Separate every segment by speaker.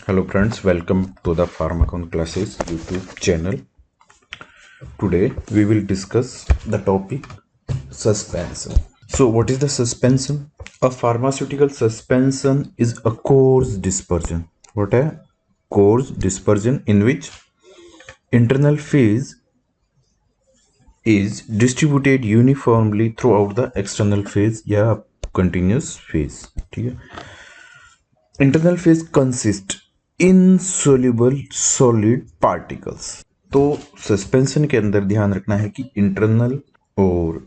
Speaker 1: Hello friends, welcome to the Pharmacon Classes YouTube channel. Today we will discuss the topic suspension. So what is the suspension? A pharmaceutical suspension is a coarse dispersion. What a coarse dispersion in which internal phase is distributed uniformly throughout the external phase या continuous phase. ठीक है. Internal phase consists insoluble solid particles. तो suspension के अंदर ध्यान रखना है कि इंटरनल और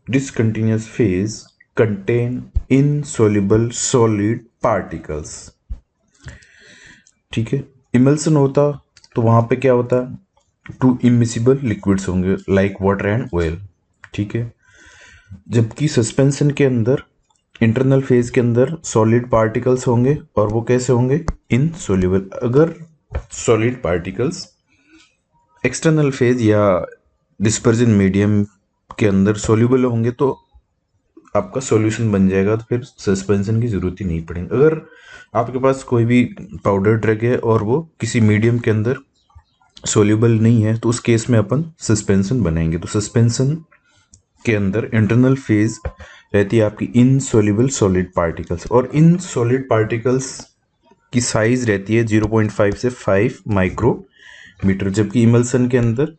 Speaker 1: discontinuous phase contain insoluble solid particles. ठीक है. इमल्सन होता तो वहां पे क्या होता, टू इमिसिबल लिक्विड्स होंगे लाइक वाटर एंड ऑयल. ठीक है. जबकि सस्पेंशन के अंदर इंटरनल फेज के अंदर सॉलिड पार्टिकल्स होंगे और वो कैसे होंगे, इनसोल्युबल. अगर सॉलिड पार्टिकल्स एक्सटर्नल फेज या डिस्पर्जन मीडियम के अंदर सोल्यूबल होंगे तो आपका सॉल्यूशन बन जाएगा, तो फिर सस्पेंशन की जरूरत ही नहीं पड़ेगी. अगर आपके पास कोई भी पाउडर ड्रग है और वो किसी मीडियम के अंदर सोल्यूबल नहीं है तो उस केस में अपन सस्पेंशन बनाएंगे. तो सस्पेंशन के अंदर इंटरनल फेज रहती है आपकी इनसोल्यूबल सॉलिड पार्टिकल्स, और इन सॉलिड पार्टिकल्स की साइज रहती है 0.5 से 5 माइक्रोमीटर, जबकि इमल्सन के अंदर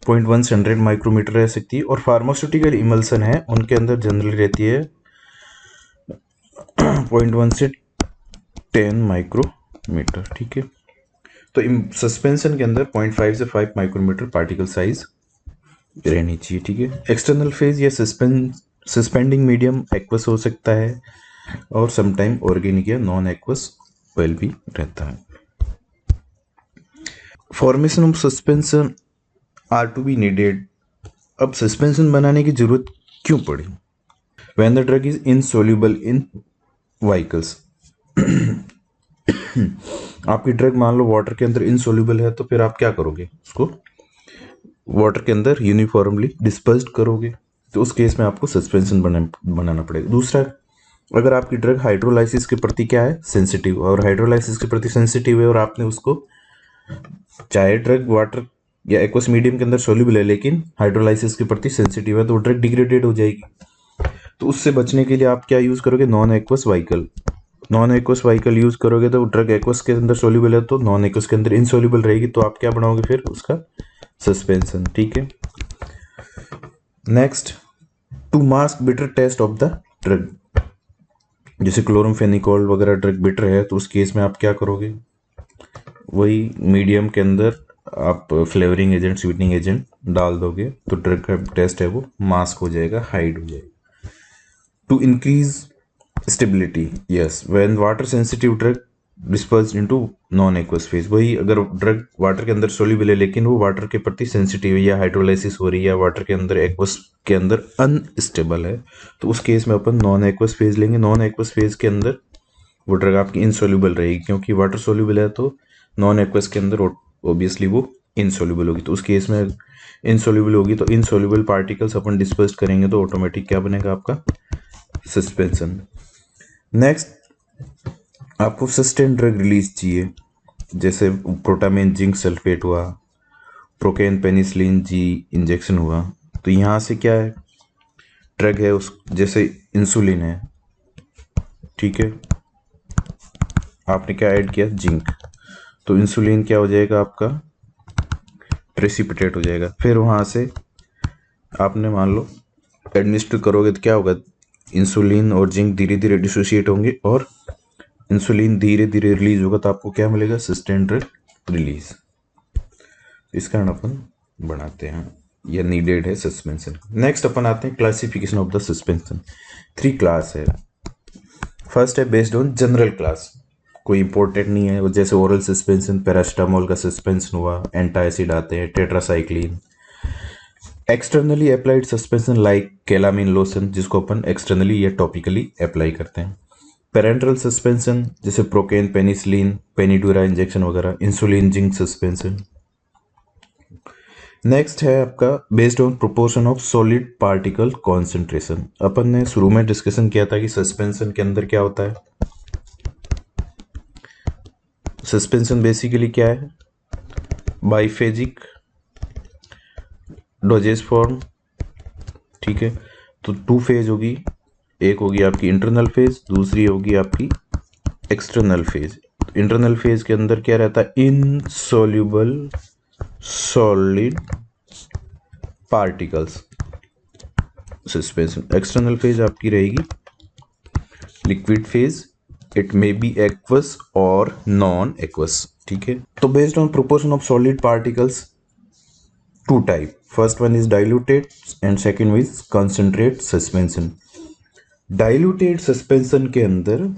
Speaker 1: 0.1 से 100 माइक्रोमीटर रह सकती है. और फार्मास्यूटिकल इमल्सन है उनके अंदर जनरली रहती है 0.1 से 10 माइक्रोमीटर. ठीक है. तो सस्पेंशन के अंदर 0.5 से 5 माइक्रोमीटर पार्टिकल साइज रहनी चाहिए. ठीक है. एक्सटर्नल फेज या सस्पेंडिंग मीडियम एक्वस हो सकता है और समटाइम ऑर्गेनिक या नॉन एक्वस ऑयल भी रहता है. Formation of suspension are to be needed. अब सस्पेंशन बनाने की जरूरत क्यों पड़ी? When the drug is insoluble in vehicles. आपकी ड्रग मान लो वाटर के अंदर इनसोल्यूबल है तो फिर आप क्या करोगे, उसको वाटर के अंदर यूनिफॉर्मली डिस्पर्स्ड करोगे, तो उस केस में आपको सस्पेंशन बनाना पड़ेगा. दूसरा, अगर आपकी ड्रग हाइड्रोलाइसिस के प्रति क्या है, सेंसिटिव, और हाइड्रोलाइसिस के प्रति सेंसिटिव है और आपने उसको, चाहे ड्रग वाटर या एक्वस मीडियम के अंदर सोल्यूबल है लेकिन हाइड्रोलाइसिस के प्रति सेंसिटिव है, तो ड्रग डिग्रेडेड हो जाएगी. तो उससे बचने के लिए आप क्या यूज करोगे, non aqueous vehicle. Non aqueous vehicle use करोगे तो ड्रग एक्वस के अंदर सोल्यूबल है तो नॉन एक्वस के अंदर इनसोल्यूबल रहेगी, तो आप क्या बनाओगे फिर, उसका सस्पेंशन. ठीक है. Next, to mask bitter taste of the drug. जैसे क्लोरमफेनिकोल वगैरह ड्रग बिटर है तो उस केस में आप क्या करोगे, वही मीडियम के अंदर आप फ्लेवरिंग एजेंट, स्वीटनिंग एजेंट डाल दोगे तो ड्रग का टेस्ट है वो मास्क हो जाएगा, हाइड हो जाएगा. To increase stability, yes, when water sensitive drug dispersed into non aqueous phase. वही अगर ड्रग वाटर के अंदर सोल्यूबल है लेकिन वो वाटर के प्रति सेंसिटिव है या हाइड्रोलाइसिस हो रही है या वाटर के अंदर एक्वस के अंदर अनस्टेबल है, तो उस केस में अपन नॉन एक्वस फेज लेंगे. नॉन एक्वस फेज के अंदर वो ड्रग आपकी इनसोल्यूबल रहेगी, क्योंकि वाटर सोल्यूबल है तो नॉन एक्वस के अंदर ऑब्वियसली वो इनसोल्यूबल होगी. तो उस केस में इनसोल्यूबल होगी तो इनसोल्यूबल पार्टिकल्स अपन डिस्पर्स करेंगे तो ऑटोमेटिक क्या बनेगा, आपका सस्पेंशन. नेक्स्ट, आपको सस्टेन ड्रग रिलीज चाहिए, जैसे प्रोटामिन जिंक सल्फेट हुआ, प्रोकेन पेनिसिलिन जी इंजेक्शन हुआ. तो यहाँ से क्या है, ड्रग है उस, जैसे इंसुलिन है, ठीक है, आपने क्या ऐड किया, जिंक, तो इंसुलिन क्या हो जाएगा आपका, प्रेसिपिटेट हो जाएगा. फिर वहाँ से आपने मान लो एडमिनिस्टर करोगे तो क्या होगा, इंसुलिन और जिंक धीरे धीरे डिसोसिएट होंगे और इंसुलिन धीरे धीरे रिलीज होगा, तो आपको क्या मिलेगा, सस्टेन ड्रग रिलीज. इस कारण अपन बनाते हैं, यह नीडेड है सस्पेंशन. नेक्स्ट अपन आते हैं classification of the suspension. 3 class है. फर्स्ट है बेस्ड ऑन जनरल क्लास, कोई इंपॉर्टेंट नहीं है, जैसे ओरल सस्पेंशन, पैरास्टामोल का सस्पेंशन हुआ, एंटासिड आते हैं, tetracycline. Externally applied suspension like calamine lotion, जिसको अपन एक्सटर्नली या टॉपिकली अप्लाई करते हैं. पेरेंट्रल सस्पेंशन जैसे प्रोकेन पेनिसिलिन, पेनिडुरा इंजेक्शन वगैरह, इंसुलिन जिंक सस्पेंशन. नेक्स्ट है आपका based on proportion of solid particle concentration. अपन ने शुरू में डिस्कशन किया था कि सस्पेंशन के अंदर क्या होता है, सस्पेंशन बेसिकली क्या है, बाइफेजिक डोजेस फॉर्म, ठीक है। तो टू फेज होगी, एक होगी आपकी इंटरनल फेज, दूसरी होगी आपकी एक्सटर्नल फेज। इंटरनल फेज के अंदर क्या रहता है, insoluble solid particles suspension. External phase आपकी रहेगी liquid phase, it may be aqueous और नॉन एक्वस, ठीक है। तो based on proportion of solid particles, two type, first one is diluted and second is concentrate suspension. Diluted suspension के अंदर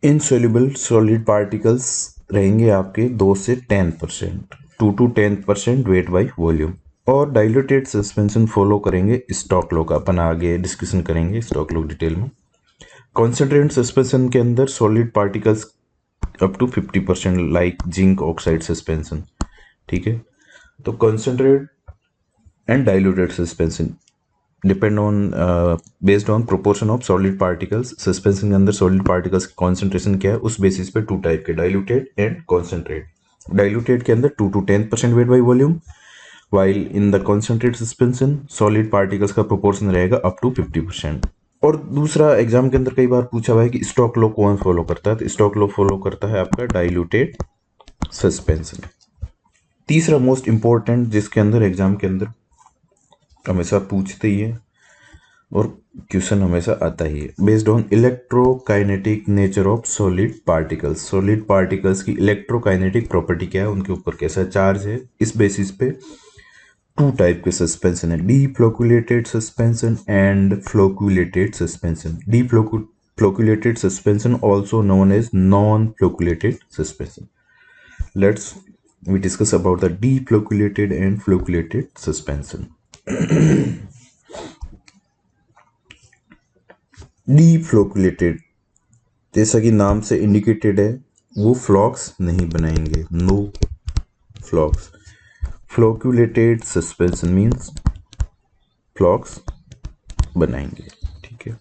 Speaker 1: insoluble solid particles रहेंगे आपके 2 से 10%, 2 to 10% वेट बाई वॉल्यूम। और डाइल्यूटेड सस्पेंशन फॉलो करेंगे स्टॉक लॉ का, अपन आगे डिस्कशन करेंगे स्टॉक लॉ डिटेल में। कॉन्सेंट्रेट सस्पेंशन के अंदर solid particles up to 50% like zinc oxide suspension, ठीक है। तो concentrate and diluted suspension depend on based on proportion of solid particles. Suspension के अंदर सॉलिड पार्टिकल्स की कॉन्सेंट्रेशन क्या है, उस बेसिस पे टू टाइप के, डाइल्यूटेड एंड कॉन्सेंट्रेट। डाइल्यूटेड के अंदर 2 to 10% weight by volume, while in the concentrate suspension solid particles का प्रोपोर्शन रहेगा अप टू 50%। और दूसरा एग्जाम के अंदर कई बार पूछा हुआ है कि स्टॉक लॉ कौन फॉलो करता है, तो स्टॉक लॉ फॉलो करता है आपका डाइल्यूटेड सस्पेंशन। तीसरा मोस्ट इंपॉर्टेंट जिसके अंदर एग्जाम के अंदर हमेशा पूछते ही है और क्वेश्चन हमेशा आता ही है, based on electrokinetic nature of solid particles. Solid particles की इलेक्ट्रोकाइनेटिक प्रॉपर्टी क्या है, उनके ऊपर कैसा चार्ज है, इस बेसिस पे टू टाइप के सस्पेंशन है, deflocculated suspension and flocculated suspension. Deflocculated suspension also known as non flocculated suspension. Let's we discuss about the deflocculated and flocculated suspension. Deflocculated जैसा कि नाम से इंडिकेटेड है, वो फ्लॉक्स नहीं बनाएंगे, नो फ्लॉक्स। फ्लोक्युलेटेड सस्पेंशन मीन्स फ्लॉक्स बनाएंगे, ठीक है।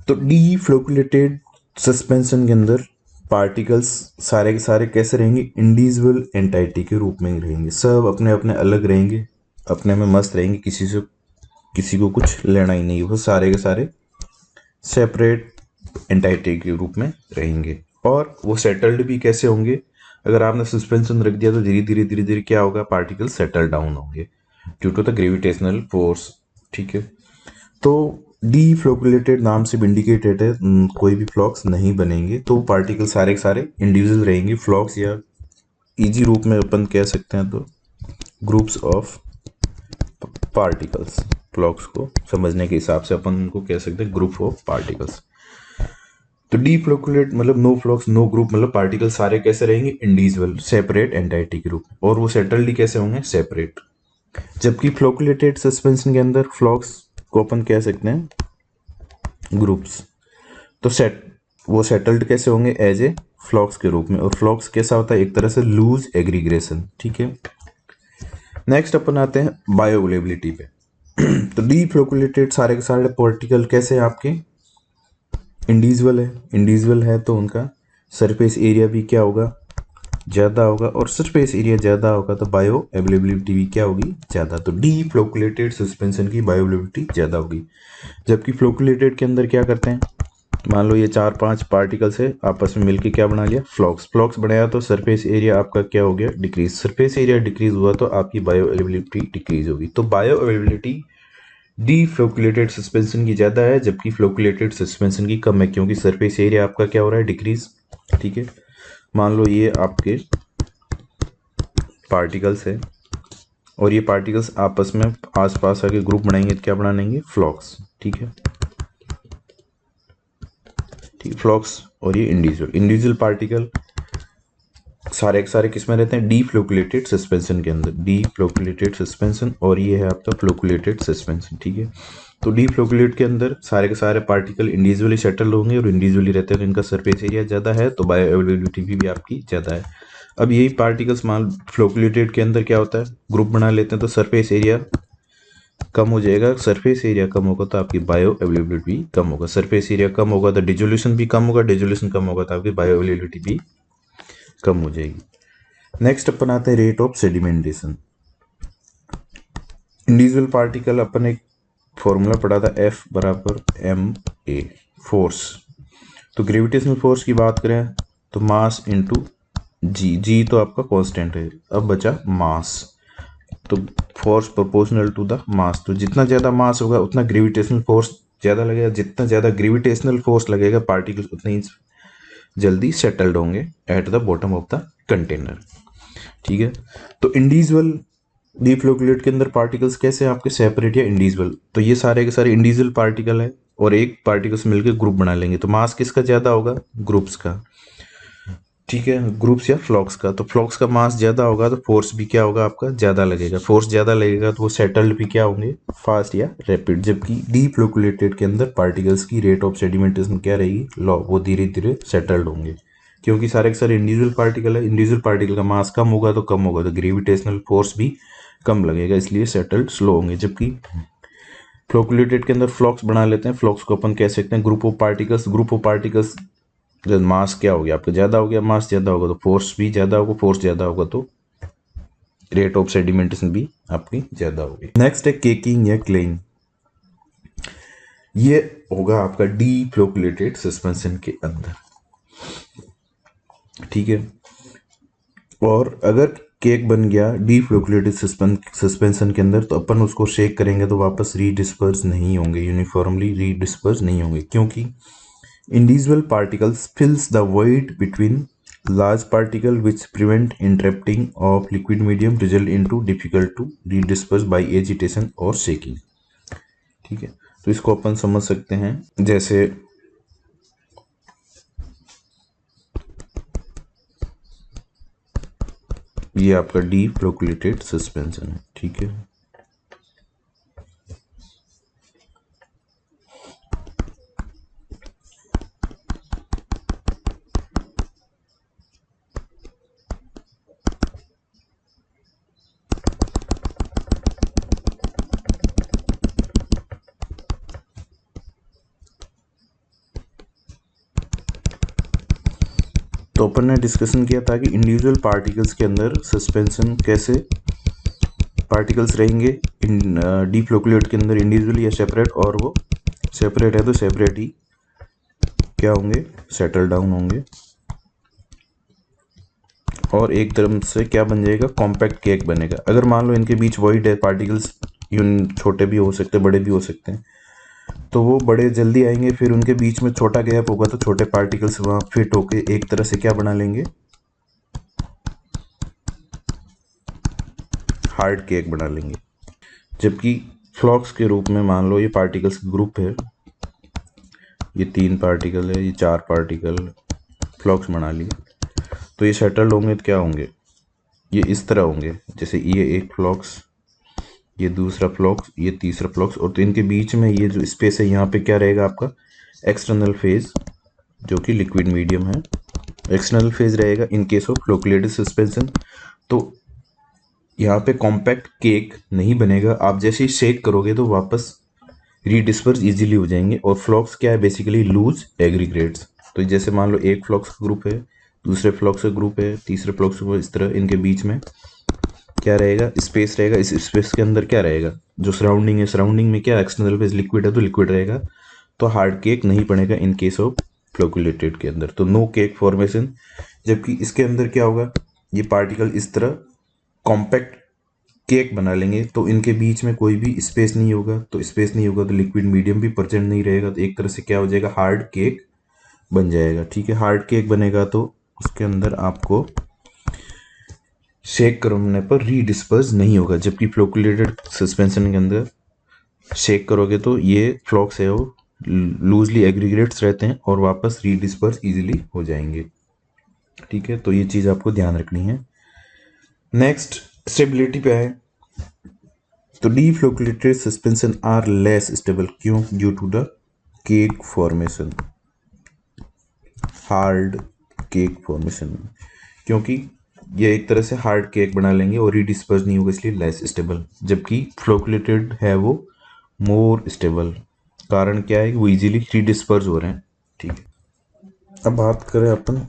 Speaker 1: तो डीफ्लोक्युलेटेड सस्पेंशन के अंदर पार्टिकल्स सारे के सारे कैसे रहेंगे, इंडिविजुअल एंटाइटी के रूप में रहेंगे, सब अपने अपने अलग रहेंगे, अपने में मस्त रहेंगे, किसी को कुछ लेना ही नहीं, वो सारे के सारे सेपरेट एंटाइटी के रूप में रहेंगे। और वो सेटल्ड भी कैसे होंगे, अगर आपने सस्पेंशन रख दिया तो धीरे धीरे धीरे धीरे क्या होगा, पार्टिकल सेटल डाउन होंगे due to the gravitational force, ठीक है। तो डीफ्लोकुलेटेड नाम से इंडिकेटेड है, कोई भी फ्लॉक्स नहीं बनेंगे, तो पार्टिकल सारे के सारे इंडिविजुअल रहेंगे। फ्लॉक्स या इजी रूप में अपन कह सकते हैं तो ग्रुप्स ऑफ पार्टिकल्स, फ्लॉक्स को समझने के हिसाब से अपन उनको कह सकते हैं ग्रुप ऑफ पार्टिकल्स। तो डीफ्लोकुलेट मतलब नो फ्लॉक्स नो ग्रुप, मतलब पार्टिकल सारे कैसे रहेंगे, इंडिविजुअल सेपरेट एंटाइटी के रूप में, और वो सेटल्ड कैसे होंगे, सेपरेट। जबकि फ्लोकुलेटेड सस्पेंशन के अंदर फ्लॉक्स को अपन कह सकते हैं ग्रुप्स। तो वो सेटल्ड कैसे होंगे, एज ए फ्लॉक्स के रूप में। और फ्लॉक्स कैसा होता है, एक तरह से लूज एग्रीग्रेशन, ठीक है। नेक्स्ट अपन आते हैं बायोअवेलेबिलिटी पे। तो डीफ्लोकुलेटेड सारे के सारे पार्टिकल कैसे हैं आपके, इंडिविजुअल है तो उनका सरफेस एरिया भी क्या होगा, ज़्यादा होगा, और सरफेस एरिया ज़्यादा होगा तो बायो अवेलेबिलिटी भी क्या होगी, ज़्यादा। तो डीफ्लोकुलेटेड सस्पेंशन की बायो अवेलेबिलिटी ज़्यादा होगी। जबकि फ्लोकुलेटेड के अंदर क्या करते हैं, मान लो ये 4-5 पार्टिकल्स है, आपस में मिलकर क्या बना लिया, फ्लॉक्स बनाया, तो सरफेस एरिया आपका क्या हो गया, डिक्रीज। सरफेस एरिया डिक्रीज हुआ तो आपकी बायो अवेलेबिलिटी डिक्रीज होगी। तो बायो अवेलेबिलिटी डीफ्लोकुलेटेड सस्पेंशन की ज़्यादा है, जबकि फ्लोकुलेटेड सस्पेंशन की कम है, क्योंकि सरफेस एरिया आपका क्या हो रहा है, डिक्रीज, ठीक है। मान लो ये आपके पार्टिकल्स है और ये पार्टिकल्स आपस में आसपास आके ग्रुप बनाएंगे तो क्या बनाएंगे, फ्लॉक्स, ठीक है। ठीक, फ्लॉक्स और ये इंडिविजुअल पार्टिकल सारे के सारे किस में रहते हैं, डीफ्लोकुलेटेड सस्पेंशन के अंदर, डीफ्लोकुलेटेड सस्पेंशन, और ये है आपका फ्लोकुलेटेड सस्पेंशन, ठीक है। तो डीफ्लोकुलेट के अंदर सारे के सारे पार्टिकल इंडिविजुअली सेटल होंगे और इंडिविजुअली रहते हैं, तो इनका सरफेस एरिया ज़्यादा है, तो बायो अवेलेबिलिटी भी आपकी ज़्यादा है। अब यही पार्टिकल्स मान फ्लोकुलेटेड के अंदर क्या होता है, ग्रुप बना लेते हैं, तो सरफेस एरिया कम हो जाएगा, सरफेस एरिया कम होगा तो आपकी बायो अवेलेबिलिटी भी कम होगा, सरफेस एरिया कम होगा तो डिजोल्यूशन भी कम होगा, डिजोल्यूशन कम होगा तो आपकी बायो अवेलेबिलिटी भी कम हो जाएगी। नेक्स्ट अपन आते हैं rate of sedimentation. Individual particle अपन एक फॉर्मूला पढ़ा था, F बराबर एम ए फोर्स। तो ग्रेविटेशनल फोर्स की बात करें तो मास इंटू जी, जी तो आपका कांस्टेंट है, अब बचा मास, तो force proportional to the mass. तो जितना ज़्यादा मास होगा उतना ग्रेविटेशनल फोर्स ज़्यादा लगेगा, जितना ज़्यादा ग्रेविटेशनल फोर्स लगेगा पार्टिकल्स उतने ही जल्दी सेटल्ड होंगे at the bottom of the container. ठीक है, तो इंडिविजुअल डीप फ्लोकुलेट के अंदर पार्टिकल्स कैसे आपके सेपरेट या इंडिविजुअल, तो ये सारे के सारे इंडिविजुअल पार्टिकल है और एक पार्टिकल से मिलकर ग्रुप बना लेंगे, तो मास किसका ज़्यादा होगा, ग्रुप्स का। ठीक है, ग्रुप्स या फ्लॉक्स का, तो फ्लॉक्स का मास ज़्यादा होगा तो फोर्स भी क्या होगा आपका ज़्यादा लगेगा, फोर्स ज़्यादा लगेगा तो वो सेटल्ड भी क्या होंगे, फास्ट या रैपिड। जबकि डीप फ्लोकुलेटेड के अंदर पार्टिकल्स की रेट ऑफ सेडिमेंटेशन क्या रहेगी, लॉ, वो धीरे धीरे सेटल्ड होंगे, क्योंकि सारे के सारे इंडिविजुअल पार्टिकल है, इंडिविजुअल पार्टिकल का मास कम होगा तो कम होगा तो ग्रेविटेशनल फोर्स भी कम लगेगा, इसलिए सेटल्ड स्लो होंगे। जबकि फ्लोकुलेटेड के अंदर फ्लॉक्स बना लेते हैं, फ्लॉक्स को अपन कह सकते हैं group of particles, group of particles mass क्या हो गया आपका ज़्यादा हो गया, मास ज़्यादा होगा तो फोर्स भी ज़्यादा होगा, फोर्स ज़्यादा होगा तो रेट ऑफ सेडिमेंटेशन भी आपकी ज़्यादा होगी। नेक्स्ट है केकिंग या क्लेइंग। ये होगा आपका डी फ्लोकुलेटेड सस्पेंशन के अंदर। ठीक है, और अगर केक बन गया डी फ्लोकुलेटेड सस्पेंशन के अंदर तो अपन उसको शेक करेंगे तो वापस रीडिस्पर्स नहीं होंगे, यूनिफॉर्मली रीडिस्पर्स नहीं होंगे, क्योंकि individual particles fills the void between large particle which prevent entrapping of liquid medium result into difficult to redisperse by agitation or shaking। ठीक है, तो इसको अपन समझ सकते हैं जैसे ये आपका डी फ्लोकुलेटेड सस्पेंशन है। ठीक है, तो अपन ने डिस्कशन किया था कि इंडिविजुअल पार्टिकल्स के अंदर सस्पेंशन कैसे पार्टिकल्स रहेंगे इन डी फ्लोकुलेट के अंदर इंडिविजुअल या सेपरेट, और वो सेपरेट है तो सेपरेट ही क्या होंगे, सेटल डाउन होंगे, और एक तरफ से क्या बन जाएगा, कॉम्पैक्ट केक बनेगा। अगर मान लो इनके बीच वॉइड है, पार्टिकल्स यून छोटे भी हो सकते हैं बड़े भी हो सकते हैं, तो वो बड़े जल्दी आएंगे, फिर उनके बीच में छोटा गैप होगा तो छोटे पार्टिकल्स वहाँ फिट होके एक तरह से क्या बना लेंगे, हार्ड केक बना लेंगे। जबकि फ्लॉक्स के रूप में मान लो ये पार्टिकल्स ग्रुप है, ये 3 पार्टिकल है, ये 4 पार्टिकल फ्लॉक्स बना लिए, तो ये सेटल्ड होंगे तो क्या होंगे, ये इस तरह होंगे, जैसे ये एक फ्लॉक्स, ये दूसरा फ्लॉक्स, ये तीसरा फ्लॉक्स, और तो इनके बीच में ये जो स्पेस है यहाँ पे क्या रहेगा आपका, एक्सटर्नल फेज, जो कि लिक्विड मीडियम है, एक्सटर्नल फेज रहेगा in case of flocculated suspension. तो यहाँ पे कॉम्पैक्ट केक नहीं बनेगा, आप जैसे ही शेक करोगे तो वापस रीडिस्पर्स इजीली हो जाएंगे। और फ्लॉक्स क्या है, बेसिकली लूज एग्रीगेट्स। तो जैसे मान लो एक फ्लॉक्स का ग्रुप है, दूसरे फ्लॉक्स का ग्रुप है, तीसरे फ्लॉक्स का, इस तरह इनके बीच में क्या रहेगा, स्पेस रहेगा, इस स्पेस के अंदर क्या रहेगा, जो सराउंडिंग है, सराउंडिंग में क्या एक्सटर्नल फेज लिक्विड है तो लिक्विड रहेगा, तो हार्ड केक नहीं बनेगा इन केस ऑफ फ्लोकुलेटेड के अंदर, तो नो केक फॉर्मेशन। जबकि इसके अंदर क्या होगा, ये पार्टिकल इस तरह कॉम्पैक्ट केक बना लेंगे, तो इनके बीच में कोई भी स्पेस नहीं होगा, तो स्पेस नहीं होगा तो लिक्विड मीडियम भी प्रेजेंट नहीं रहेगा, तो एक तरह से क्या हो जाएगा, हार्ड केक बन जाएगा। ठीक है, हार्ड केक बनेगा तो उसके अंदर आपको शेक करने पर रीडिस्पर्स नहीं होगा। जबकि फ्लोकुलेटेड सस्पेंशन के अंदर शेक करोगे तो ये फ्लॉक्स है वो लूजली एग्रीगेट्स रहते हैं और वापस रीडिस्पर्स इजीली हो जाएंगे। ठीक है, तो ये चीज़ आपको ध्यान रखनी है। नेक्स्ट स्टेबिलिटी पे है, तो deflocculated suspension are less stable, क्यों, due to the cake formation, hard cake formation, क्योंकि ये एक तरह से हार्ड केक बना लेंगे और रीडिस्पर्स नहीं होगा इसलिए लेस स्टेबल, जबकि फ्लोकुलेटेड है वो मोर स्टेबल। कारण क्या है कि वो इजीली रीडिस्पर्स हो रहे हैं। ठीक है, अब बात करें अपन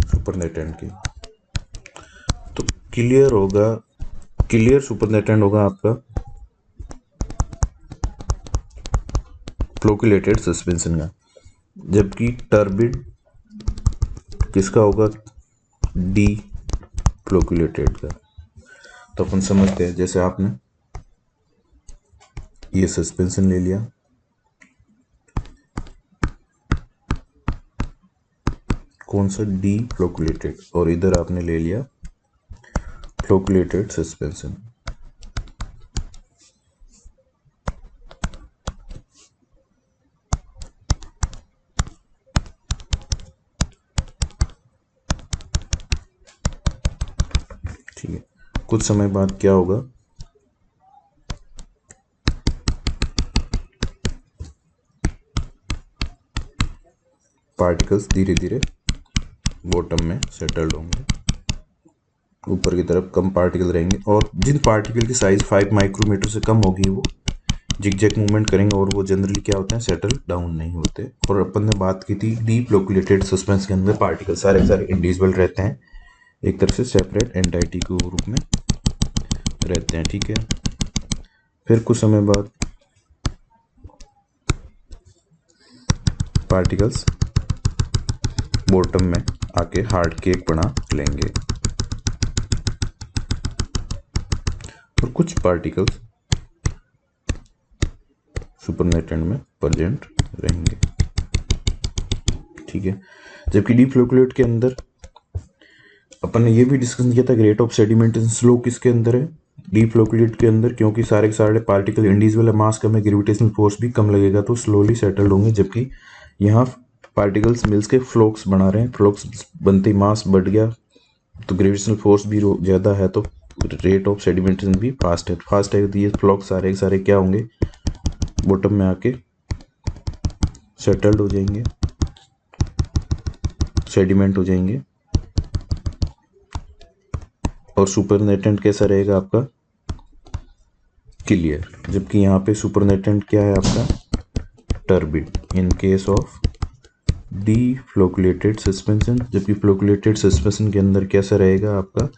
Speaker 1: सुपरनेटेंट की, तो क्लियर सुपरनेटेंट होगा आपका फ्लोकुलेटेड सस्पेंशन का, जबकि टर्बिड किसका होगा, डी फ्लोकुलेटेड का। तो अपन समझते हैं, जैसे आपने ये सस्पेंशन ले लिया, कौन सा, डी फ्लोकुलेटेड, और इधर आपने ले लिया फ्लोकुलेटेड सस्पेंशन। ठीक है, कुछ समय बाद क्या होगा, पार्टिकल्स धीरे धीरे बॉटम में सेटल्ड होंगे, ऊपर की तरफ कम पार्टिकल रहेंगे, और जिन पार्टिकल की साइज 5 माइक्रोमीटर से कम होगी वो जिगजैग मूवमेंट करेंगे, और वो जनरली क्या होते हैं, सेटल डाउन नहीं होते। और अपन ने बात की थी डी फ्लोकुलेटेड सस्पेंस के अंदर पार्टिकल सारे इंडिविजुअल रहते हैं, एक तरह से सेपरेट एंटाइटी के रूप में रहते हैं। ठीक है, फिर कुछ समय बाद पार्टिकल्स बॉटम में आके हार्ड केक बना लेंगे, और कुछ पार्टिकल्स सुपरनेटेंट में प्रेजेंट रहेंगे। ठीक है, जबकि डी फ्लोकुलेट के अंदर अपन ने ये भी डिस्कशन किया था, रेट ऑफ सेडिमेंटेशन स्लो किसके अंदर है, डी फ्लोकुलेट के अंदर, क्योंकि सारे के सारे पार्टिकल इंडिविजुअल मास कम है, ग्रेविटेशनल फोर्स भी कम लगेगा तो स्लोली सेटल्ड होंगे। जबकि यहाँ पार्टिकल्स मिल्स के फ्लोक्स बना रहे हैं, फ्लोक्स बनते ही मास बढ़ गया तो ग्रेविटेशनल फोर्स भी ज़्यादा है, तो रेट ऑफ सेडिमेंटेशन भी फास्ट है तो ये फ्लोक्स सारे के सारे क्या होंगे, बॉटम में आके सेटल्ड हो जाएंगे, सेडिमेंट हो जाएंगे। और सुपरनेटेंट कैसा रहेगा आपका, क्लियर, जबकि यहाँ पे सुपरनेटेंट क्या है आपका, turbid in case of D flocculated suspension, जबकि फ्लोकुलेटेड सस्पेंशन के अंदर कैसा रहेगा आपका,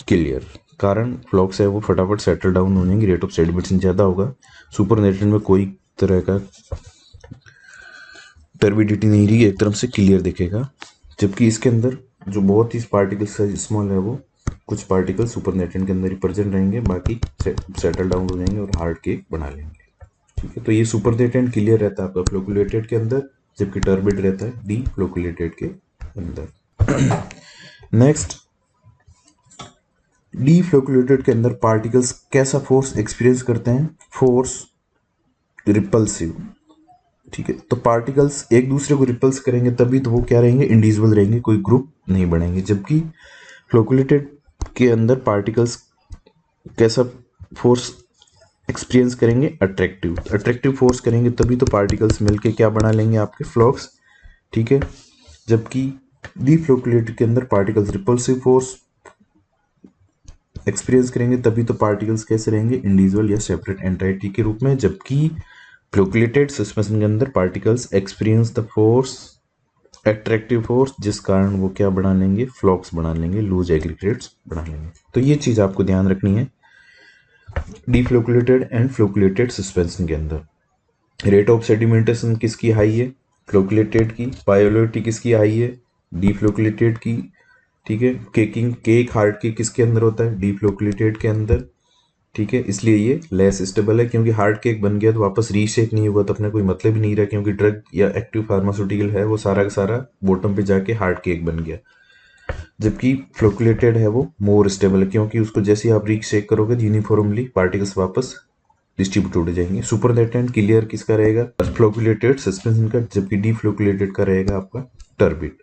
Speaker 1: क्लियर। कारण फ्लॉक्स है वो फटाफट सेटल डाउन होने की रेट ऑफ सेडिमेंटेशन ज़्यादा होगा, सुपरनेटेंट में कोई तरह का टर्बिडिटी नहीं रही, एक तरफ से क्लियर दिखेगा। जबकि इसके अंदर जो बहुत ही पार्टिकल साइज स्मॉल है वो कुछ पार्टिकल सुपरनेटेंट के अंदर ही प्रेजेंट रहेंगे, बाकी सेटल डाउन हो जाएंगे और हार्ड केक बना लेंगे। ठीक है, तो ये सुपरनेटेंट क्लियर रहता है आपका फ्लोकुलेटेड के अंदर, जबकि टर्बिड रहता है डी फ्लोकुलेटेड के अंदर। नेक्स्ट, डी फ्लोकुलेटेड के अंदर पार्टिकल्स कैसा फोर्स एक्सपीरियंस करते हैं, फोर्स रिपल्सिव। ठीक है, तो पार्टिकल्स एक दूसरे को रिपल्स करेंगे तभी तो वो क्या रहेंगे, इंडिविजुअल रहेंगे, कोई ग्रुप नहीं बनेंगे। जबकि फ्लोकुलेटेड के अंदर पार्टिकल्स कैसा फोर्स एक्सपीरियंस करेंगे, अट्रैक्टिव फोर्स करेंगे तभी तो पार्टिकल्स मिलके क्या बना लेंगे, आपके फ्लॉक्स। ठीक है, जबकि डी फ्लोकुलेटेड के अंदर पार्टिकल्स रिपल्सिव फोर्स एक्सपीरियंस करेंगे तभी तो पार्टिकल्स कैसे रहेंगे, इंडिविजुअल या सेपरेट एंटाइटी के रूप में। जबकि फ्लोकुलेटेड सस्पेंशन के अंदर particles experience the force, attractive force, जिस कारण वो क्या बना लेंगे, फ्लॉक्स बना लेंगे, लूज एग्रीगेट्स बना लेंगे। तो ये चीज आपको ध्यान रखनी है D flocculated and flocculated suspension के अंदर। रेट ऑफ सेडिमेंटेशन किसकी हाई है, फ्लोकुलेटेड की, पायोलिटी किसकी हाई है, डी फ्लोकुलेटेड की। ठीक है, केक हार्ड केक किसके अंदर होता है, डी फ्लोकुलेटेड के अंदर। ठीक है, इसलिए ये लेस स्टेबल है, क्योंकि हार्ड केक बन गया तो वापस रीशेक नहीं होगा तो अपने कोई मतलब ही नहीं रहा, क्योंकि ड्रग या एक्टिव फार्मास्यूटिकल है वो सारा का सारा बॉटम पे जाके हार्ड केक बन गया। जबकि फ्लोकुलेटेड है वो मोर स्टेबल है, क्योंकि उसको जैसे आप रीशेक करोगे यूनिफॉर्मली पार्टिकल्स वापस डिस्ट्रीब्यूट हो जाएंगे। सुपरनेटेंट क्लियर किसका रहेगा, फ्लोकुलेटेड सस्पेंशन का, जबकि डी फ्लोकुलेटेड का रहेगा आपका टर्बिड।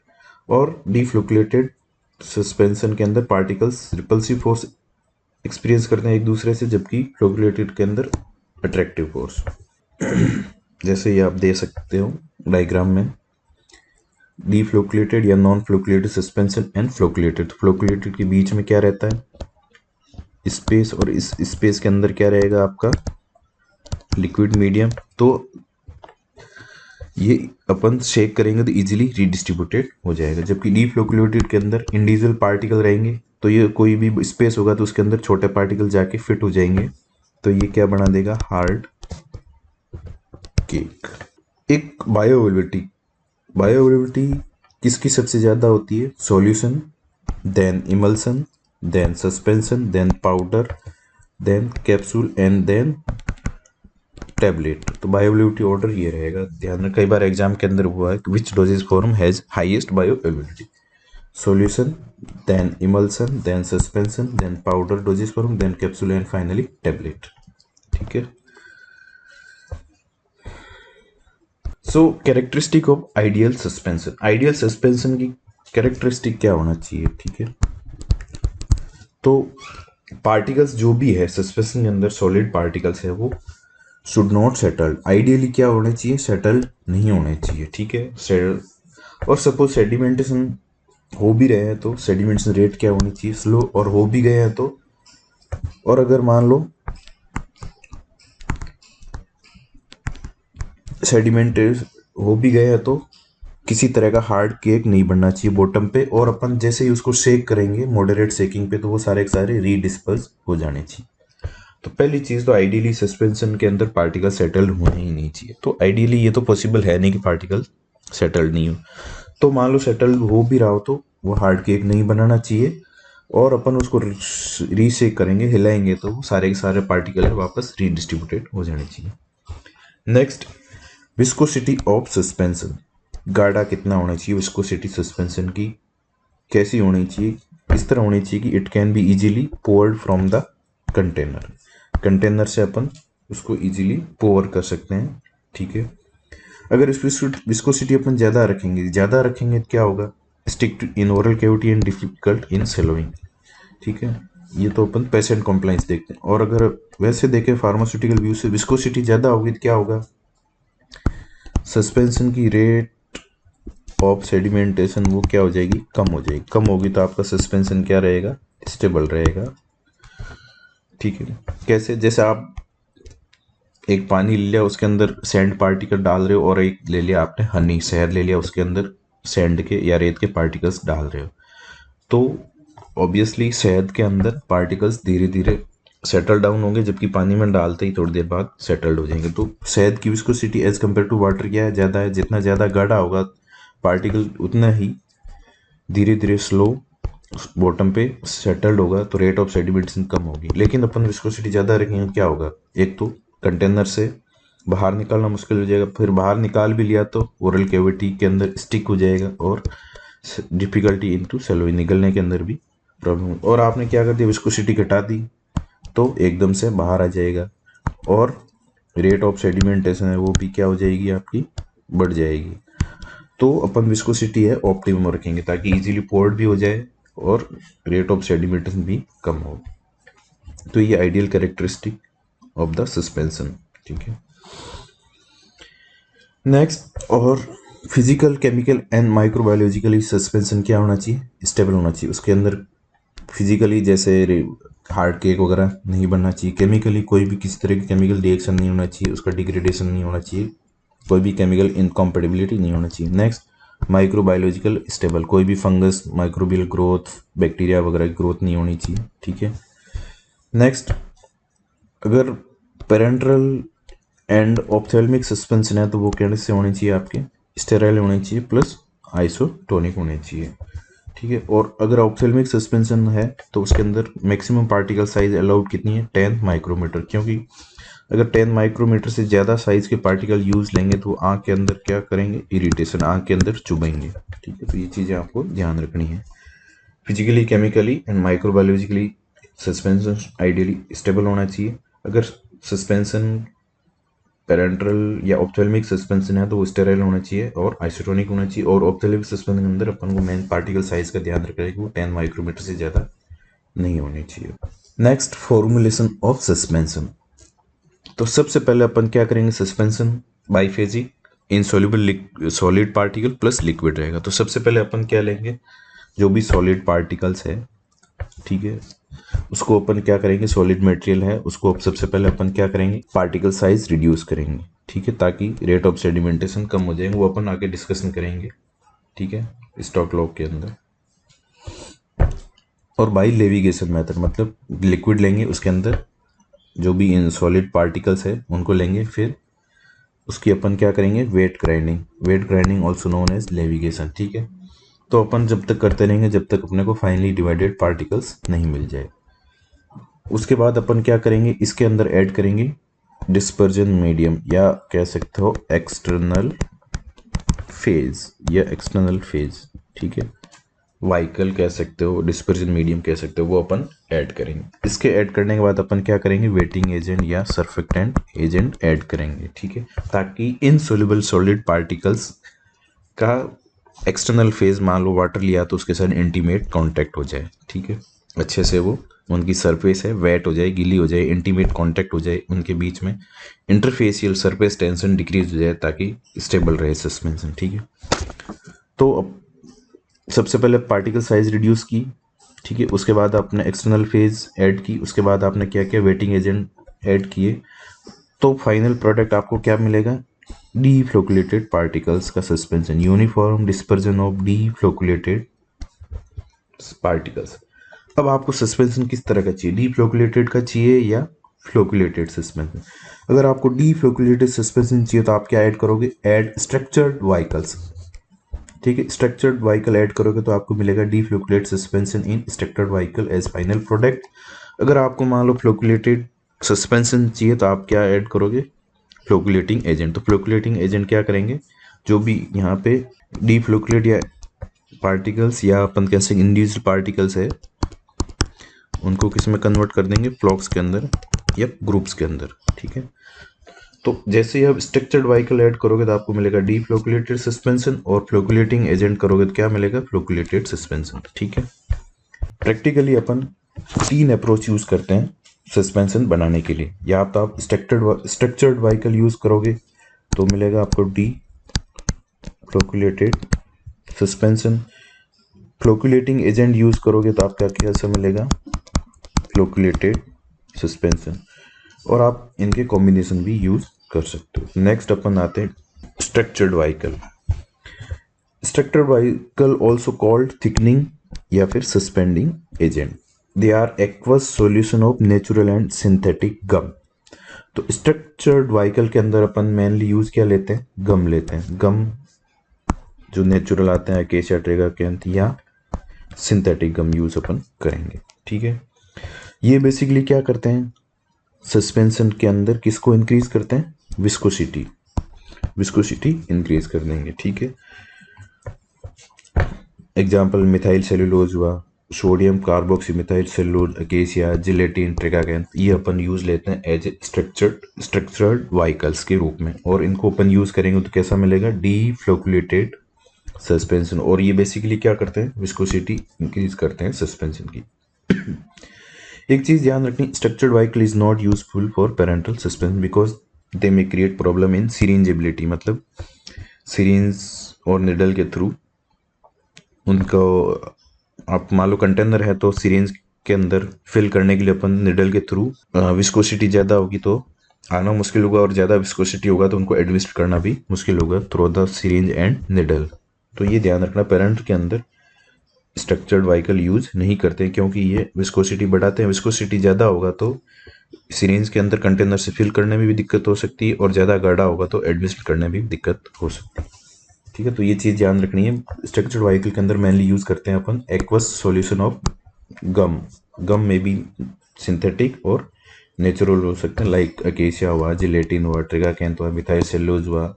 Speaker 1: और डी फ्लोकुलेटेड सस्पेंशन के अंदर पार्टिकल्स रिपल्सिव फोर्स एक्सपीरियंस करते हैं एक दूसरे से, जबकि फ्लोकुलेटेड के अंदर अट्रैक्टिव फोर्स। जैसे ये आप दे सकते हो डायग्राम में, डी फ्लोकुलेटेड या non flocculated suspension and flocculated. Flocculated के बीच में क्या रहता है, स्पेस, और इस स्पेस के अंदर क्या रहेगा आपका लिक्विड मीडियम। तो ये अपन शेक करेंगे तो इजीली रीडिस्ट्रीब्यूटेड हो जाएगा। जबकि डी फ्लोकुलेटेड के अंदर इंडिविजुअल पार्टिकल रहेंगे, तो ये कोई भी स्पेस होगा तो उसके अंदर छोटे पार्टिकल जाके फिट हो जाएंगे, तो ये क्या बना देगा, हार्ड केक। एक बायोअवेलेबिलिटी, बायोअवेलेबिलिटी किसकी सबसे ज़्यादा होती है, solution, then emulsion, then suspension, then powder, then capsule and then tablet. तो बायोअवेलेबिलिटी ऑर्डर ये रहेगा, ध्यान रखना। कई बार एग्जाम के अंदर हुआ है which dosage form has highest bioavailability, solution, then emulsion, then suspension, then powder dosage form, then capsule and finally tablet. ठीक है। So characteristic of ideal suspension, ideal suspension की कैरेक्टरिस्टिक क्या होना चाहिए, ठीक है। तो पार्टिकल्स जो भी है सस्पेंशन के अंदर, सॉलिड पार्टिकल्स है, वो शुड नॉट सेटल्ड, आइडियली क्या होने चाहिए, सेटल्ड नहीं होने चाहिए, ठीक है। और सपोज सेडिमेंटेशन हो भी रहे हैं तो सेडिमेंटेशन रेट क्या होनी चाहिए, स्लो, और हो भी गए हैं तो, और अगर मान लो सेडिमेंट हो भी गए हैं तो किसी तरह का हार्ड केक नहीं बनना चाहिए बॉटम पे, और अपन जैसे ही उसको शेक करेंगे मॉडरेट शेकिंग पे तो वो सारे के सारे रीडिस्पर्स हो जाने चाहिए। तो पहली चीज तो आइडियली सस्पेंशन के अंदर पार्टिकल सेटल्ड होने ही नहीं चाहिए। तो आइडियली ये तो पॉसिबल है नहीं कि पार्टिकल सेटल्ड नहीं हो, तो मान लो सेटल्ड हो भी रहा हो तो वो हार्ड केक नहीं बनाना चाहिए, और अपन उसको रीशेक करेंगे, हिलाएंगे तो वो सारे के सारे पार्टिकल है वापस रीडिस्ट्रीब्यूटेड हो जाने चाहिए। नेक्स्ट, विस्कोसिटी ऑफ सस्पेंशन, गाढ़ा कितना होना चाहिए विस्कोसिटी सस्पेंशन की, कैसी होनी चाहिए, इस तरह होनी चाहिए कि it can be easily poured from the container, container से अपन उसको इजीली पोर कर सकते हैं, ठीक है। अगर इस विस्कोसिटी अपन ज़्यादा रखेंगे तो क्या होगा, stick in oral cavity and difficult in swallowing, ठीक है। ये तो अपन पेशेंट कॉम्प्लाइंस देखते हैं। और अगर वैसे देखें फार्मास्यूटिकल व्यू से, विस्कोसिटी ज़्यादा होगी तो क्या होगा, सस्पेंशन की रेट ऑफ सेडिमेंटेशन वो क्या हो जाएगी, कम हो जाएगी। कम होगी तो आपका सस्पेंशन क्या रहेगा, स्टेबल रहेगा, ठीक है। कैसे, जैसे आप एक पानी ले लिया उसके अंदर सैंड पार्टिकल डाल रहे हो, और एक ले लिया आपने हनी, शहद ले लिया उसके अंदर सैंड के या रेत के पार्टिकल्स डाल रहे हो, तो ऑब्वियसली शहद के अंदर पार्टिकल्स धीरे धीरे सेटल डाउन होंगे, जबकि पानी में डालते ही थोड़ी देर बाद सेटल्ड हो जाएंगे। तो शहद की viscosity as compare to water क्या है, ज़्यादा है। जितना ज़्यादा गाढ़ा होगा पार्टिकल उतना ही धीरे धीरे स्लो बॉटम पे सेटल्ड होगा, तो रेट ऑफ सेडिमेंटेशन कम होगी। लेकिन अपन विस्कोसिटी ज़्यादा रखेंगे क्या होगा, एक तो कंटेनर से बाहर निकालना मुश्किल हो जाएगा, फिर बाहर निकाल भी लिया तो ओरल कैविटी के अंदर स्टिक हो जाएगा, और डिफिकल्टी इनटू सेलोई, निकलने के अंदर भी प्रॉब्लम। और आपने क्या कर दिया, विस्कोसिटी घटा दी तो एकदम से बाहर आ जाएगा, और रेट ऑफ सेडिमेंटेशन है वो भी क्या हो जाएगी आपकी, बढ़ जाएगी। तो अपन विस्कोसिटी है ऑप्टिमम रखेंगे ताकि इजीली पोर्ड भी हो जाए और रेट ऑफ सेडिमेंटेशन भी कम हो। तो ये ideal characteristic of the suspension, ठीक है। नेक्स्ट, और physical, chemical and microbiologically suspension क्या होना चाहिए, स्टेबल होना चाहिए। उसके अंदर फिजिकली जैसे हार्ड केक वगैरह नहीं बनना चाहिए, केमिकली कोई भी किसी तरह की केमिकल रिएक्शन नहीं होना चाहिए, उसका डिग्रेडेशन नहीं होना चाहिए, कोई भी केमिकल इनकॉम्पेटिबिलिटी नहीं होना चाहिए। नेक्स्ट, माइक्रोबायोलॉजिकल स्टेबल, कोई भी फंगस, माइक्रोबियल ग्रोथ, बैक्टीरिया वगैरह की ग्रोथ नहीं होनी चाहिए, ठीक है। नेक्स्ट, अगर पेरेंट्रल एंड ऑप्थेल्मिक सस्पेंशन है तो वो कैसे होनी चाहिए आपके, स्टेराइल होनी चाहिए प्लस आइसोटोनिक होने चाहिए, ठीक है। और अगर ऑप्थेल्मिक सस्पेंशन है तो उसके अंदर मैक्सिमम पार्टिकल साइज अलाउड कितनी है, 10 माइक्रोमीटर, क्योंकि अगर 10 माइक्रोमीटर से ज़्यादा साइज के पार्टिकल यूज लेंगे तो आँख के अंदर क्या करेंगे, इरिटेशन, आँख के अंदर चुभेंगे, ठीक है। तो ये चीज़ें आपको ध्यान रखनी है। Physically, chemically and microbiologically suspension ideally stable होना चाहिए। अगर सस्पेंशन पेरेंट्रल या ऑप्थेल्मिक सस्पेंशन है तो वो स्टेराइल होना चाहिए और आइसोटोनिक होना चाहिए। और ऑप्थेल्मिक सस्पेंशन के अंदर अपन को मेन पार्टिकल साइज का ध्यान रखना है कि वो 10 माइक्रोमीटर से ज़्यादा नहीं होनी चाहिए। Next, formulation of suspension. तो सबसे पहले अपन क्या करेंगे, suspension biphasic insoluble solid particle plus liquid रहेगा। तो सबसे पहले अपन क्या लेंगे, जो भी सॉलिड पार्टिकल्स है, ठीक है, उसको अपन क्या करेंगे, सॉलिड मटेरियल है उसको सबसे पहले अपन क्या करेंगे, पार्टिकल साइज रिड्यूस करेंगे, ठीक है, ताकि रेट ऑफ सेडिमेंटेशन कम हो जाएंगे। वो अपन आगे डिस्कशन करेंगे, ठीक है, स्टोक्स लॉ के अंदर। और बाई लेविगेशन मेथड, मतलब लिक्विड लेंगे, उसके अंदर जो भी इन सॉलिड पार्टिकल्स है उनको लेंगे, फिर उसकी अपन क्या करेंगे, wet grinding also known as levigation, ठीक है। तो अपन जब तक करते रहेंगे जब तक अपने को फाइनली डिवाइडेड पार्टिकल्स नहीं मिल जाए। उसके बाद अपन क्या करेंगे, इसके अंदर ऐड करेंगे डिस्पर्जन मीडियम, या कह सकते हो एक्सटर्नल फेज, ठीक है, वाइकल कह सकते हो, डिस्पर्जन मीडियम कह सकते हो, वो अपन ऐड करेंगे। इसके ऐड करने के बाद अपन क्या करेंगे, वेटिंग एजेंट या सर्फेक्टेंट एजेंट ऐड करेंगे, ठीक है, ताकि इनसॉल्युबल सॉलिड पार्टिकल्स का एक्सटर्नल फेज, मान लो वाटर लिया तो उसके साथ इंटीमेट कांटेक्ट हो जाए, ठीक है, अच्छे से वो उनकी सरफेस है वेट हो जाए, गीली हो जाए, इंटीमेट कांटेक्ट हो जाए उनके बीच में, इंटरफेसियल सरफेस टेंशन डिक्रीज हो जाए ताकि स्टेबल रहे सस्पेंशन, ठीक है। तो अब सबसे पहले पार्टिकल साइज रिड्यूस की, ठीक है, उसके बाद आपने एक्सटर्नल फेज ऐड की, उसके बाद आपने क्या किया, वेटिंग एजेंट ऐड किए, तो फाइनल प्रोडक्ट आपको क्या मिलेगा, डीफ्लोकुलेटेड पार्टिकल्स का suspension, uniform dispersion of deflocculated particles. अब आपको सस्पेंशन किस तरह का चाहिए, डीफ्लोकुलेटेड का चाहिए या फ्लोकुलेटेड सस्पेंशन। अगर आपको डीफ्लोकुलेटेड सस्पेंशन चाहिए तो आप क्या ऐड करोगे, ऐड स्ट्रक्चर्ड वाइकल्स, ठीक है, स्ट्रक्चर्ड वाइकल ऐड करोगे तो आपको मिलेगा deflocculate suspension in structured vehicle as final product. अगर आपको मान लो फ्लोकुलेटेड सस्पेंशन चाहिए तो आप क्या ऐड करोगे, फ्लोकुलेटिंग एजेंट। तो फ्लोकुलेटिंग एजेंट क्या करेंगे, जो भी यहाँ पे डीफ्लोकुलेट या पार्टिकल्स या अपन कह सकते इंडिविजुअल पार्टिकल्स है उनको किस में कन्वर्ट कर देंगे, फ्लॉक्स के अंदर या ग्रुप्स के अंदर, ठीक है। तो जैसे ही आप स्ट्रक्चर्ड वाइकल ऐड करोगे तो आपको मिलेगा डीफ्लोकुलेटेड सस्पेंशन, और फ्लोकुलेटिंग एजेंट करोगे तो क्या मिलेगा, फ्लोकुलेटेड सस्पेंशन, ठीक है। प्रैक्टिकली अपन 3 अप्रोच यूज करते हैं सस्पेंशन बनाने के लिए। या तो आप स्ट्रक्चर्ड वाइकल यूज करोगे तो मिलेगा आपको D flocculated suspension, फ्लोकुलेटिंग agent use करोगे तो आपका कैसा मिलेगा, फ्लोकुलेटेड सस्पेंशन, और आप इनके कॉम्बिनेशन भी यूज कर सकते हो। नेक्स्ट अपन आते हैं structured vehicle. Structured vehicle also called thickening या फिर suspending agent, they are aqueous solution of natural and synthetic gum. तो स्ट्रक्चर्ड वाइकल के अंदर अपन मेनली यूज क्या लेते हैं, गम लेते हैं। गम जो नेचुरल आते हैं अकेशिया ट्रिगाकैंथ या सिंथेटिक गम यूज अपन करेंगे, ठीक है। ये बेसिकली क्या करते हैं, सस्पेंशन के अंदर किसको इंक्रीज करते हैं, विस्कोसिटी इंक्रीज कर देंगे, ठीक है। एग्जाम्पल मिथाइल सेलुलोज हुआ, sodium carboxy methyl cellulose, acacia, gelatin, tragacanth, ये अपन यूज लेते हैं एज स्ट्रक्चर्ड वाइकल्स के रूप में, और इनको अपन यूज करेंगे तो कैसा मिलेगा, डीफ्लोकुलेटेड सस्पेंशन। और ये बेसिकली क्या करते हैं, विस्कोसिटी इंक्रीज करते हैं सस्पेंशन की। एक चीज ध्यान रखनी, structured vehicle is not useful for parenteral suspension because they may create problem in syringeability, मतलब सिरिंज और निडल के थ्रू उनको, आप मान लो कंटेनर है तो सिरिंज के अंदर फिल करने के लिए अपन निडल के थ्रू, विस्कोसिटी ज़्यादा होगी तो आना मुश्किल होगा, और ज़्यादा विस्कोसिटी होगा तो उनको एडमिस्ट करना भी मुश्किल होगा through the syringe and needle. तो ये ध्यान रखना, पेरेंट के अंदर स्ट्रक्चर्ड वाइकल यूज नहीं करते क्योंकि ये विस्कोसिटी बढ़ाते हैं। विस्कोसिटी ज़्यादा होगा तो सिरिंज के अंदर कंटेनर से फिल करने में भी दिक्कत हो सकती है, और ज़्यादा गाढ़ा होगा तो एडमिस्ट करने में भी दिक्कत हो सकती है, ठीक है। तो ये चीज़ ध्यान रखनी है। स्ट्रक्चर्ड वाइकल के अंदर मेनली यूज करते हैं अपन एक्वस सॉल्यूशन ऑफ गम में भी सिंथेटिक और नेचुरल हो सकते हैं, लाइक अकेशिया हुआ, जिलेटिन हुआ, ट्रिगाकैंथ हुआ, मिथाइल सेलुलोज हुआ,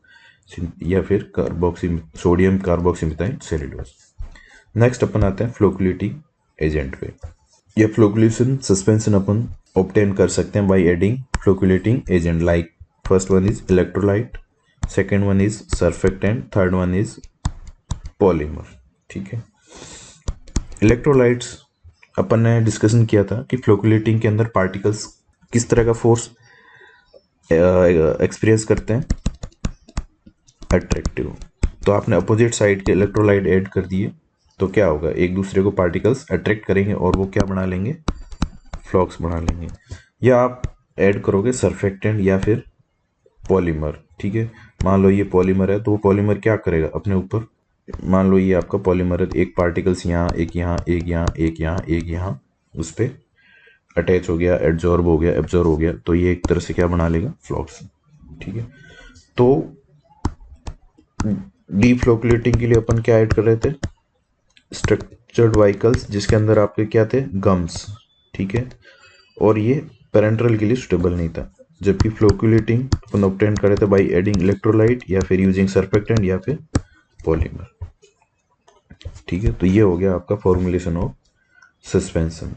Speaker 1: या फिर sodium carboxy methyl cellulose. Next अपन आते हैं फ्लोकुलेटिंग एजेंट पे। यह फ्लोकुलेशन सस्पेंशन अपन ऑब्टेन कर सकते हैं by adding फ्लोकुलेटिंग agent, like first one is electrolyte, second one is surfactant, third one is polymer, ठीक है। इलेक्ट्रोलाइट्स अपन ने डिस्कशन किया था कि फ्लोकुलेटिंग के अंदर पार्टिकल्स किस तरह का फोर्स एक्सपीरियंस करते हैं, अट्रैक्टिव। तो आपने अपोजिट साइड के इलेक्ट्रोलाइट ऐड कर दिए तो क्या होगा, एक दूसरे को पार्टिकल्स अट्रैक्ट करेंगे और वो क्या बना लेंगे, फ्लॉक्स बना लेंगे। या आप ऐड करोगे सरफेक्टेंट या फिर पॉलीमर, ठीक है। मान लो ये पॉलीमर है तो वो पॉलीमर क्या करेगा अपने ऊपर, मान लो ये आपका पॉलीमर है, एक पार्टिकल्स यहाँ, एक यहाँ, एक यहाँ, एक यहाँ, एक यहाँ, उस पर अटैच हो गया, एड्जॉर्ब हो गया, एब्जॉर्ब हो गया, तो ये एक तरह से क्या बना लेगा, फ्लॉक्स, ठीक है। तो डीफ्लोकुलेटिंग के लिए अपन क्या ऐड कर रहे थे, स्ट्रक्चर्ड वाइकल्स जिसके अंदर आपके क्या थे, गम्स, ठीक है। और ये पेरेंट्रल के लिए सुटेबल नहीं था, जबकि फ्लोकुलेटिंग अपन ऑब्टेन कर रहे थे बाई एडिंग इलेक्ट्रोलाइट या फिर यूजिंग सरफेक्टेंट या फिर पॉलीमर, ठीक है। तो ये हो गया आपका फॉर्मुलेशन ऑफ सस्पेंशन।